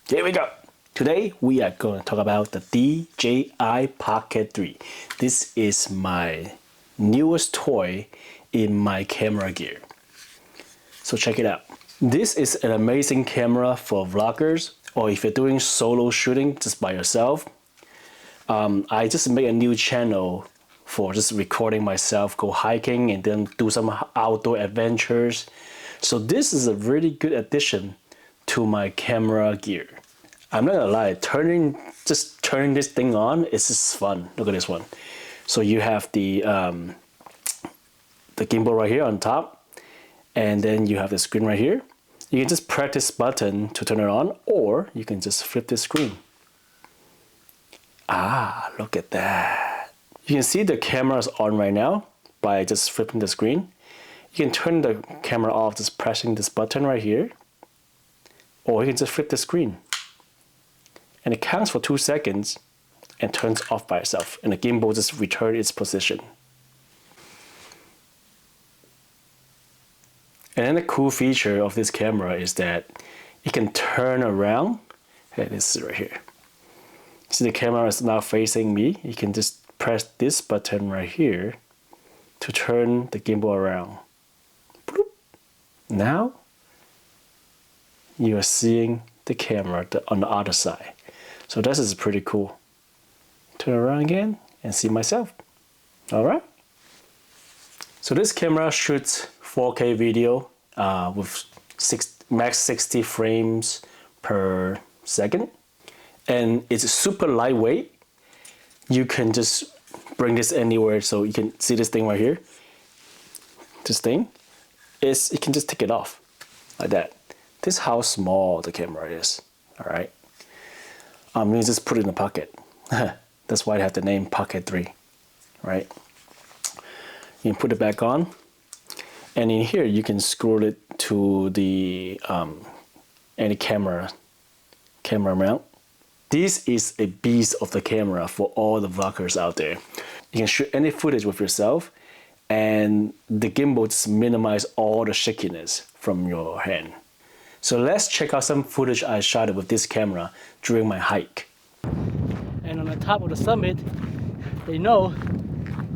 Here we go. Today we are going to talk about the DJI Pocket 3. This is my newest toy in my camera gear. So check it out. This is an amazing camera for vloggers, or if you're doing solo shooting just by yourself. I just made a new channel for just recording myself, go hiking and then do some outdoor adventures. So this is a really good addition to my camera gear. I'm not gonna lie, just turning this thing on is just fun. Look at this one. So you have the gimbal right here on top, and then you have the screen right here. You can just press this button to turn it on, or you can just flip the screen. Ah, look at that. You can see the camera is on right now by just flipping the screen. You can turn the camera off just pressing this button right here, or you can just flip the screen. And it counts for 2 seconds and turns off by itself, and the gimbal just returns its position. And then the cool feature of this camera is that it can turn around. Hey, this is right here. See, the camera is now facing me. You can just press this button right here to turn the gimbal around. Bloop. Now you are seeing the camera on the other side. So this is pretty cool. Turn around again and see myself. All right. So this camera shoots 4K video with max 60 frames per second. And it's super lightweight. You can just bring this anywhere. So you can see this thing right here. This thing is, you can just take it off like that. This is how small the camera is. All right. You just put it in the pocket. That's why I have the name Pocket 3, right? You can put it back on, and in here you can screw it to the any camera mount. This is a beast of the camera for all the vloggers out there. You can shoot any footage with yourself, and the gimbal just minimizes all the shakiness from your hand. So let's check out some footage I shot with this camera during my hike. And on the top of the summit, they know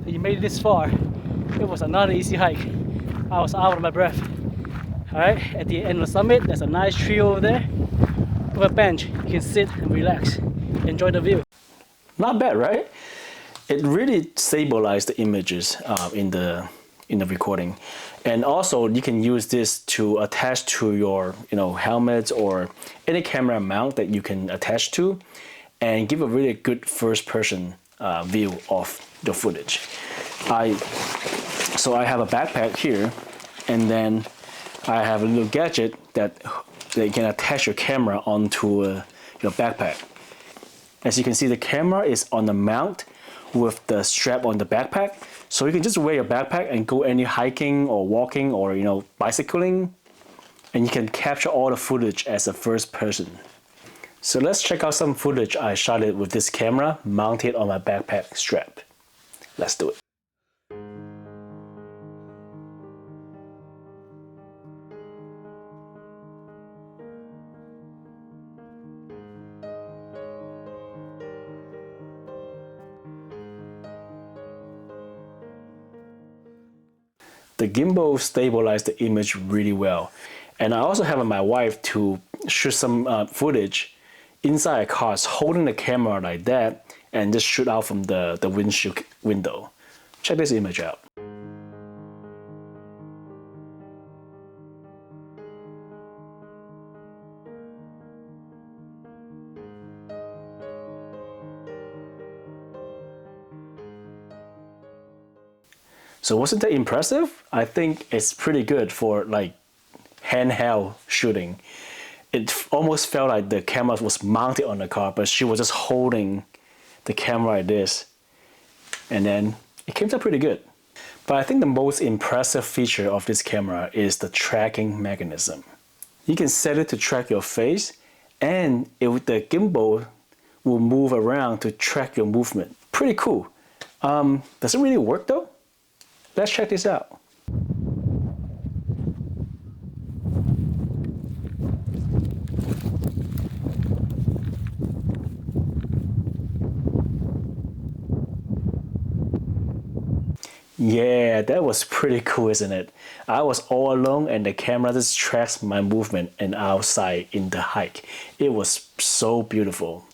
that you made it this far. It was another easy hike. I was out of my breath. All right, at the end of the summit, there's a nice tree over there with a bench. You can sit and relax, enjoy the view. Not bad, right? It really stabilized the images in the recording. And also you can use this to attach to your helmet or any camera mount that you can attach to, and give a really good first person view of the footage. So I have a backpack here, and then I have a little gadget that you can attach your camera onto your backpack. As you can see, the camera is on the mount with the strap on the backpack. So you can just wear your backpack and go any hiking or walking or bicycling, and you can capture all the footage as a first person. So let's check out some footage I shot it with this camera mounted on my backpack strap. Let's do it. The gimbal stabilized the image really well. And I also have my wife to shoot some footage inside a car, holding the camera like that, and just shoot out from the windshield window. Check this image out. So wasn't that impressive? I think it's pretty good for like handheld shooting. It almost felt like the camera was mounted on the car, but she was just holding the camera like this. And then it came out pretty good. But I think the most impressive feature of this camera is the tracking mechanism. You can set it to track your face, and the gimbal will move around to track your movement. Pretty cool. Does it really work though? Let's check this out. Yeah, that was pretty cool, isn't it? I was all alone and the camera just tracks my movement and outside in the hike. It was so beautiful.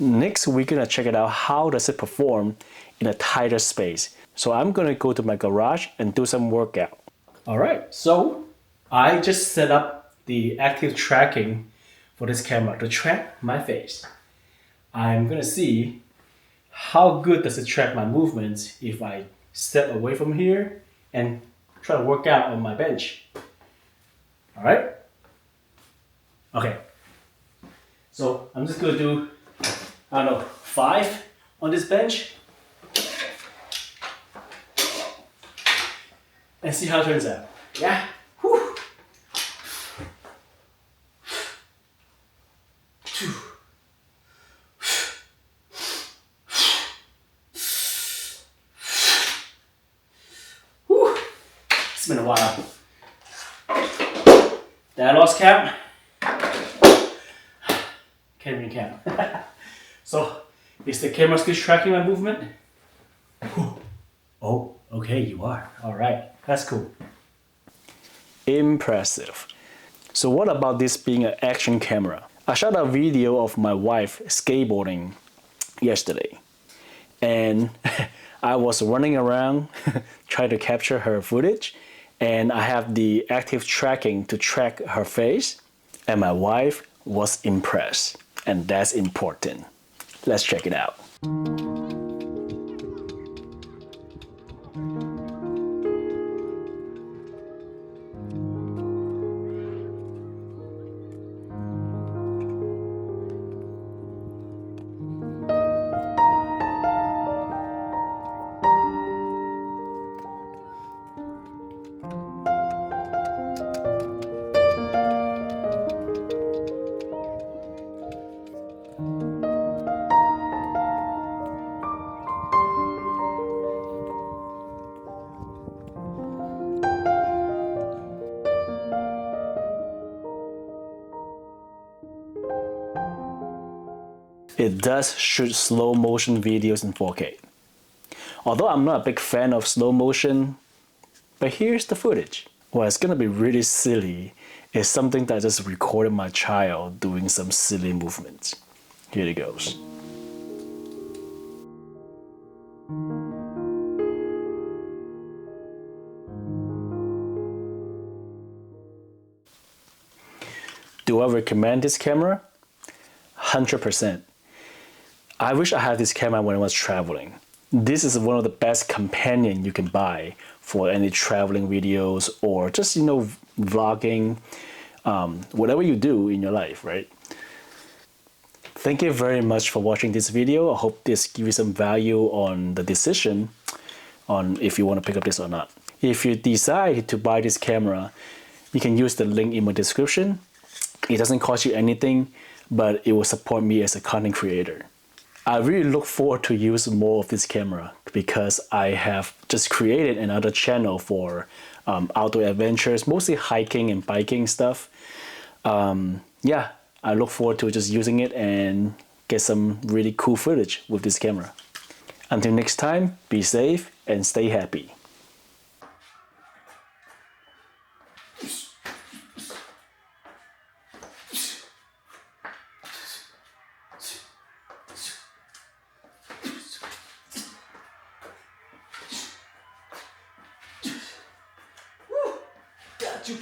Next, we're gonna check it out. How does it perform in a tighter space? So I'm gonna go to my garage and do some workout. All right, so I just set up the active tracking for this camera to track my face. I'm gonna see how good does it track my movements if I step away from here and try to work out on my bench. All right? Okay. So I'm just gonna do, I don't know, 5 on this bench and see how it turns out. Yeah? Whew. Whew. It's been a while. Did I lost count? Can't even count. So, is the camera still tracking my movement? Whew. Oh, okay, you are. All right, that's cool. Impressive. So what about this being an action camera? I shot a video of my wife skateboarding yesterday. And I was running around trying to capture her footage. And I have the active tracking to track her face. And my wife was impressed. And that's important. Let's check it out. It does shoot slow motion videos in 4K. Although I'm not a big fan of slow motion, but here's the footage. Well, it's gonna be really silly. It's something that I just recorded my child doing some silly movements. Here it goes. Do I recommend this camera? 100%. I wish I had this camera when I was traveling. This is one of the best companion you can buy for any traveling videos or just, vlogging, whatever you do in your life, right? Thank you very much for watching this video. I hope this gives you some value on the decision on if you want to pick up this or not. If you decide to buy this camera, you can use the link in my description. It doesn't cost you anything, but it will support me as a content creator. I really look forward to use more of this camera because I have just created another channel for outdoor adventures, mostly hiking and biking stuff. Yeah, I look forward to just using it and get some really cool footage with this camera. Until next time, be safe and stay happy. Got you.